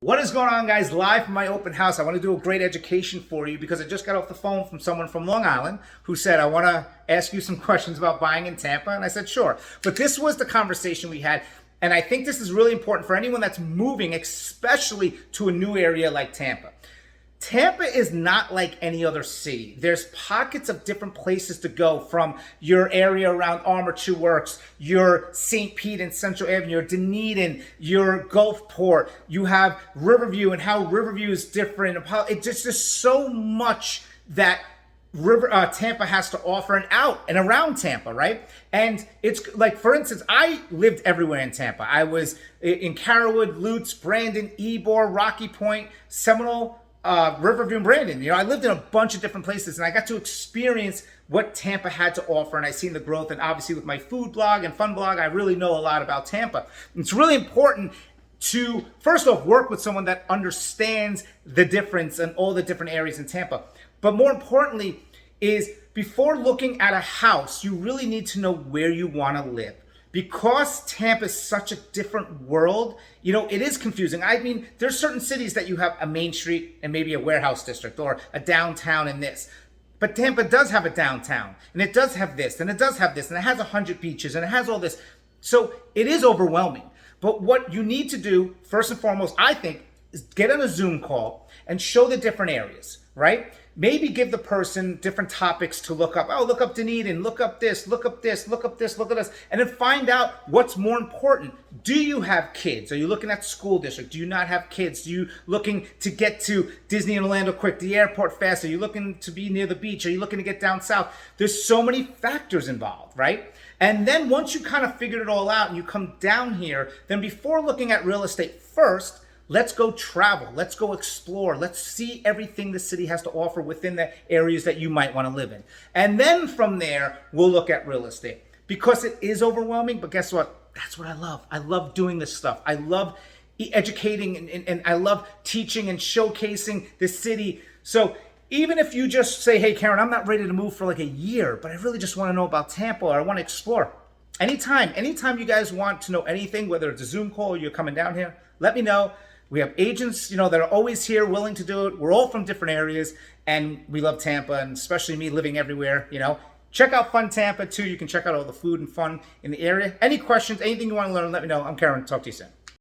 What is going on, guys? Live from my open house. I want to do a great education for you because I just got off the phone from someone from Long Island who said, I want to ask you some questions about buying in Tampa. And I said, sure. But this was the conversation we had. And I think this is really important for anyone that's moving, especially to a new area like Tampa. Tampa is not like any other city. There's pockets of different places to go, from your area around Armature Works, your St. Pete and Central Avenue, your Dunedin, your Gulfport. You have Riverview and how Riverview is different. It's just so much that Tampa has to offer and out and around Tampa, right? And it's like, for instance, I lived everywhere in Tampa. I was in Carrollwood, Lutz, Brandon, Ybor, Rocky Point, Seminole, Riverview, and Brandon. I lived in a bunch of different places, and I got to experience what Tampa had to offer, and I seen the growth. And obviously with my food blog and fun blog, I really know a lot about Tampa. It's really important to, first off, work with someone that understands the difference in all the different areas in Tampa. But more importantly is, before looking at a house, you really need to know where you want to live. Because Tampa is such a different world, it is confusing. I mean, there's certain cities that you have a main street and maybe a warehouse district or a downtown and this. But Tampa does have a downtown, and it does have this, and it does have this, and it has 100 beaches, and it has all this. So it is overwhelming. But what you need to do, first and foremost, I think, is get on a Zoom call and show the different areas, right? Maybe give the person different topics to look up. Oh, look up Dunedin, look up this, look up this, look up this, look at this. And then find out what's more important. Do you have kids? Are you looking at school district? Do you not have kids? Are you looking to get to Disney and Orlando quick, the airport fast? Are you looking to be near the beach? Are you looking to get down south? There's so many factors involved, right? And then once you kind of figured it all out and you come down here, then before looking at real estate first, let's go travel. Let's go explore. Let's see everything the city has to offer within the areas that you might want to live in. And then from there, we'll look at real estate, because it is overwhelming. But guess what? That's what I love. I love doing this stuff. I love educating and I love teaching and showcasing the city. So even if you just say, hey, Karen, I'm not ready to move for like a year, but I really just want to know about Tampa, or I want to explore. Anytime you guys want to know anything, whether it's a Zoom call or you're coming down here, let me know. We have agents, that are always here, willing to do it. We're all from different areas, and we love Tampa, and especially me living everywhere, Check out Fun Tampa, too. You can check out all the food and fun in the area. Any questions, anything you want to learn, let me know. I'm Karen. Talk to you soon.